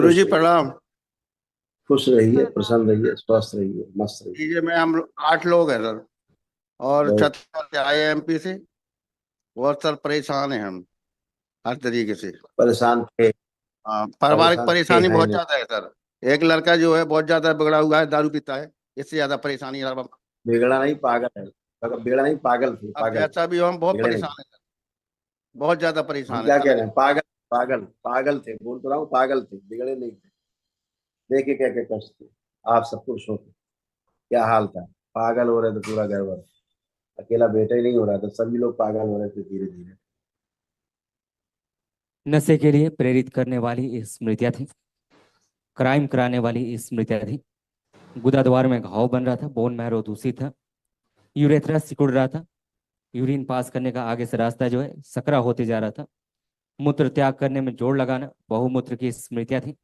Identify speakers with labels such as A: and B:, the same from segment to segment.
A: गुरुजी प्रणाम।
B: खुश रहिए, प्रसन्न रहिए, स्वस्थ रहिए, मस्त रहिए।
A: लीजिए, मैं हम 8 लोग हैं सर, और
B: बहुत
A: छत्तीसगढ़ से आए हैं, एमपी से। बहुत सर परेशान हैं हम, हर तरीके से।
B: परेशान थे।
A: पारिवारिक
B: परेशान थे
A: परेशानी
B: हैं
A: बहुत
B: नहीं।
A: ज्यादा है सर। एक लड़का जो है बहुत ज्यादा बिगड़ा हुआ है, दारू पीता है। इससे ज्यादा परेशानी है अब।
B: बिगड़ा नहीं, पागल है। मतलब बिगड़ा नहीं, पागल थे,
A: अब
B: पागल।
A: जैसा भी हो, हम बहुत
B: बिगड़े नहीं।
A: परेशान हैं सर। बहुत ज्यादा
B: हम
A: परेशान है
B: क्या कह
A: सर।
B: रहे हैं? पागल। पागल पागल थे, बोल तो रहा हूँ, पागल थे, बिगड़े नहीं थे। देखे क्या क्या कष्ट थे। आप सब पुरुषों के क्या हाल था। पागल हो रहे थे पूरा घर भर। अकेला बेटा ही नहीं हो रहा था, सभी लोग पागल हो रहे थे धीरे धीरे।
C: नशे के लिए प्रेरित करने वाली ये स्मृतियां थी। क्राइम कराने वाली ये स्मृतियां थी। गुदाद्वार में घाव बन रहा था, बोन मैरो दूषित था, यूरेथ्रा सिकुड़ रहा था, यूरिन पास करने का आगे से रास्ता जो है सकरा होते जा रहा था। मूत्र त्याग करने में जोर लगाना बहुमूत्र की स्मृतियां थी।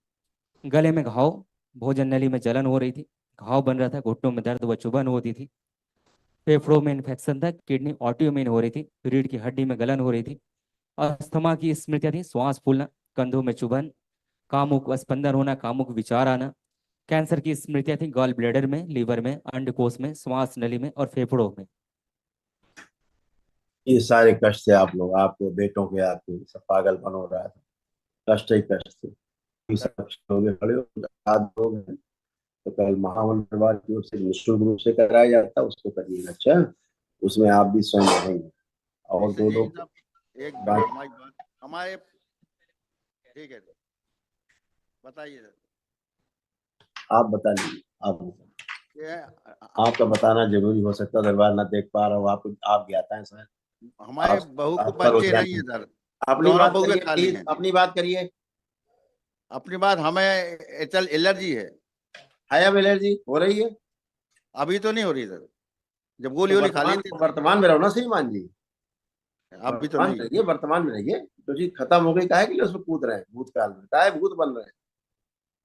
C: गले में घाव, भोजन नली में जलन हो रही थी, घाव बन रहा था, घुटनों में दर्द व चुभन होती थी। फेफड़ों में इन्फेक्शन था, किडनी ऑटोइम्यून हो रही थी, रीढ़ की हड्डी में गलन हो रही थी। अस्थमा की स्मृतियां थी, श्वास फूलना, कंधों में चुभन, कामुक स्पंदन होना, कामुक विचार आना। कैंसर की स्मृतियां थी, गॉल ब्लैडर में, लीवर में, अंडकोश में, श्वास नली में और फेफड़ों में।
B: ये सारे कष्ट थे आप लोग, आपके बेटों के, आपके सब पागलपन हो रहा था। कष्ट ही कष्ट थे। ये सब हो गए, खड़े हो आज लोग हैं। तो कल महामंडलवार की ओर से निःशुल्क रूप से कराया जाता है, उसको करिएगा। अच्छा, उसमें आप भी स्वयं रहेंगे। और
A: जैसे
B: दो
A: यही
B: लोग
A: सब। एक मिनट,
B: बाकी।
A: हमारी बात, हमारे। ठीक है सर, बताइए सर।
B: आप बता लीजिए। आप बताइए।
A: ये
B: आपका बताना जरूरी हो सकता है, दरबार ना देख पा रहा हो आप ज्ञाता है सर।
A: हमारे
B: आप
A: बहू को
B: आप पर
A: बच्चे नहीं
B: उद्यान।
A: है सर।
B: अपनी
A: दोनों
B: बात
A: बहुएं
B: करिए
A: खाली
B: प्लीज,
A: हैं।
B: अपनी बात करिए।
A: अपनी बात, हमें एचल एलर्जी है।
B: है अब एलर्जी हो रही है?
A: अभी तो नहीं हो रही सर। जब गोली
B: तो
A: वोली खा ली
B: वर्तमान
A: थी तब।
B: वर्तमान में रहो ना श्रीमान जी।
A: अभी तो
B: वर्तमान में
A: नहीं।
B: रहिए, वर्तमान में रहिए। तो चीज खत्म हो गई, काहे के लिए उसमें कूद रहे हैं भूतकाल में, काहे भूत बन रहे हैं?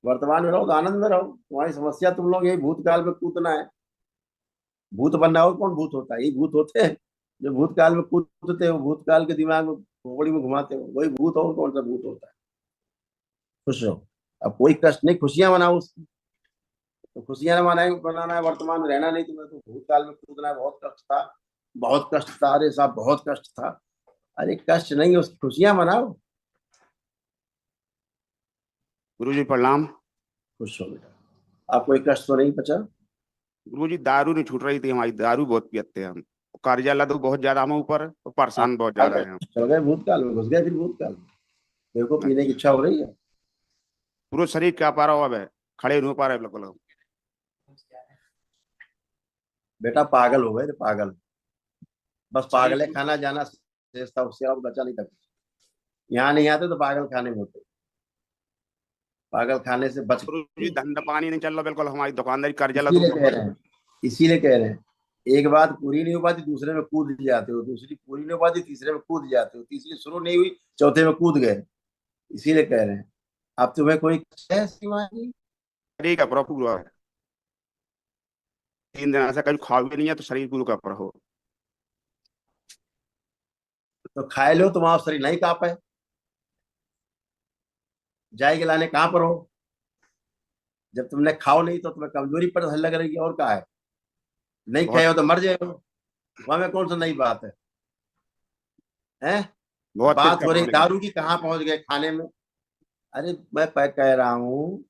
B: वर्तमान में रहो तो आनंद में रहो। तुम्हारी समस्या, तुम लोग यही भूतकाल में कूदना है। भूत बनना हो, कौन भूत होता है? यही भूत होते हैं जो भूतकाल में कूदते हो, भूतकाल के दिमाग में खोपड़ी में घुमाते हो, वही भूत हो। कौन सा भूत होता है? खुश रहो। अब कोई कष्ट नहीं, खुशियां मनाओ उसकी। तो खुशियां मनाए बनाना है, वर्तमान में रहना नहीं तुम्हें। तो भूतकाल में कूदना है, बहुत कष्ट था, बहुत कष्ट था, अरे साहब बहुत कष्ट था। अरे कष्ट नहीं है, उसकी खुशियां मनाओ।
D: गुरुजी प्रणाम।
B: खुश हो बेटा। आप कोई कष्ट तो नहीं बचा?
D: गुरुजी दारू नहीं छूट रही थी हमारी, दारू बहुत पीते हैं हम। कर्जा लदो बहुत ज्यादा हम ऊपर, और
B: आप
D: परेशान बहुत
B: आ
D: ज्यादा
B: गए,
D: है हम।
B: चल गए भूतकाल में, घुस गए फिर भूतकाल में। देखो पीने की
D: अच्छा,
B: इच्छा हो रही है।
D: पूरा शरीर क्या पा रहा हो, अब है खड़े नहीं हो पा रहे बिल्कुल।
B: बेटा पागल हो गए थे, पागल। बस
D: शरीर
B: पागल है, खाना जाना शेष था, उससे और बचा नहीं था। यहाँ नहीं आते तो पागल खाने में होते। पागल खाने से बच
D: गुरुजी
B: गए।
D: धंधा पानी नहीं चल रहा बिल्कुल, हमारी दुकानदारी कर्जा लदो
B: इसीलिए कह
D: बहुत।
B: रहे हैं, इसीलिए कह रहे हैं। एक बात पूरी नहीं हो पाती, दूसरे में कूद जाते हो। दूसरी पूरी नहीं हो पाती, तीसरे में कूद जाते हो। तीसरी शुरू नहीं हुई, चौथे में कूद गए। इसीलिए कह रहे हैं। अब तुम्हें कोई है सीमा जी?
D: शरीर का पूरा पूरा है। 3 दिन ऐसा कभी खा भी नहीं है तो शरीर पूरा का पूरा हो।
B: तो खाए लो, तुम्हारा शरीर नहीं कांपे। जाए लाने कहाँ पर हो? जब तुमने खाओ नहीं तो तुम्हें कमजोरी पर लग रही है, और कहा है? नहीं खाए
D: बहुत
B: हो तो मर जाए हो। वहां में कौन सा नई बात है? हैं?
D: बहुत तेज
B: बात
D: का
B: हो रही
D: प्रॉब्लम है।
B: दारू की, कहाँ पहुंच गए खाने में? अरे मैं कह रहा हूँ,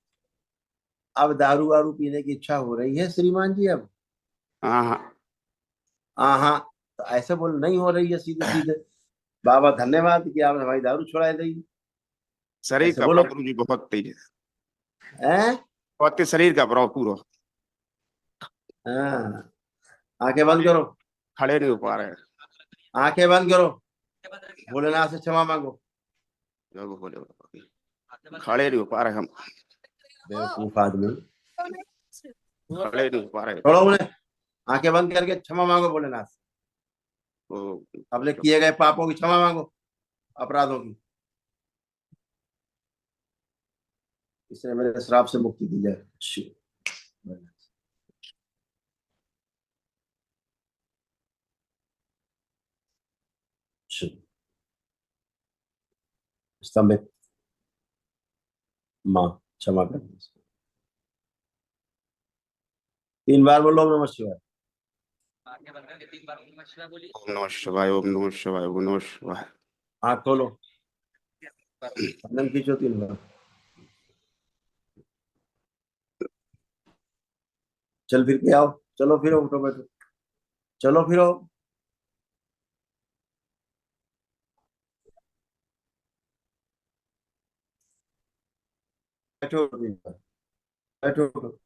B: अब दारू वारू पीने की इच्छा हो रही है श्रीमान जी अब?
D: हाँ हाँ।
B: हाँ हाँ। तो ऐसे बोल नहीं हो रही है सीधे सीधे। बाबा धन्यवाद कि आपने हमारी दारू छुड़ा दी।
D: शरीर
B: ऐसे
D: का
B: बोलो।
D: पूरा गुरुजी बहुत तेज है।
B: हैं?
D: बहुत तेज शरीर का पूरा पूरा।
B: हाँ। आंखें बंद
D: खड़े
B: करो।
D: खड़े नहीं हो पा रहे।
B: आंखें बंद करो। भोलेनाथ से क्षमा मांगो।
D: जो बोले खड़े नहीं हो पा रहे हम।
B: बेवकूफ आदमी।
D: खड़े नहीं हो पा रहे।
B: छोड़ो उन्हें। आंखें बंद करके क्षमा मांगो भोलेनाथ से।
D: वो
B: अपने किए गए पापों की क्षमा मांगो, अपराधों की। इससे मेरे श्राप से मुक्ति दी जाए। स्तंभित। माँ। क्षमा कर दे। 3 बार बोलो ओम नमः शिवाय।
D: ओम नमः शिवाय, ओम नमः शिवाय, ओम नमः शिवाय।
B: आँख खोलो, गर्दन खींचो 3 बार। चल फिर के आओ, चलो फिरो, उठो बैठो, चलो फिरो। बैठो 3 बार, बैठो उठो।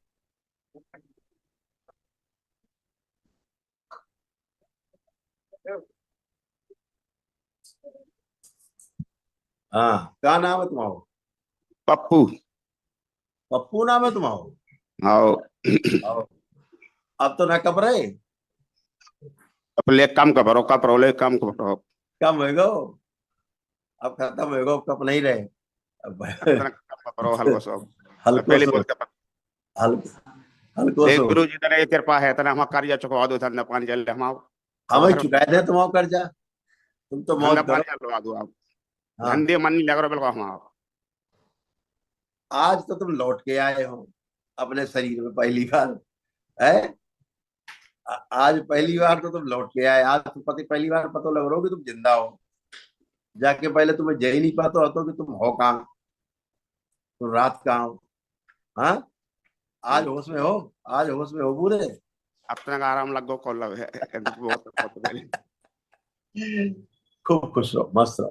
B: हाँ, क्या नाम है तुम्हारा?
D: पप्पू।
B: पप्पू नाम है तुम्हारा?
D: आओ।
B: आओ। अब तो ना कब रहे,
D: अपने काम का भरो, कप रोले काम का भरो।
B: कम हो गो, अब खत्म हो गो, कब नहीं रहे अब।
D: अपना काम का भरो हल्को सो।
B: हल्को
D: पहले
B: सो,
D: बोलते
B: हल्को
D: देख
B: सो।
D: गुरु जी तेरे कृपा है तना हम कर्जा चुकवा दो, धंधा पानी चल हम
B: हमें चुकाए थे तुम्हारा कर्जा, तुम तो
D: धंधा
B: मौज
D: पानी
B: करो।
D: चलवा दो आप।
B: हाँ,
D: धंधे मन नहीं लग रहा बिल्कुल हम।
B: आज तो तुम लौट के आए हो अपने शरीर में पहली बार है। आज पहली बार तो तुम लौट के आए, आज तो पहली बार पता लग रहा हो कि तुम जिंदा हो। जाके पहले तुम्हें जय नहीं पाता होता कि तुम हो कहाँ, तुम रात कहाँ हो। हाँ, आज होश में हो, आज होश में हो पूरे।
D: अपना का आराम लग गो कॉल लग है बहुत बहुत
B: खूब खुश रहो, मस्त रहो।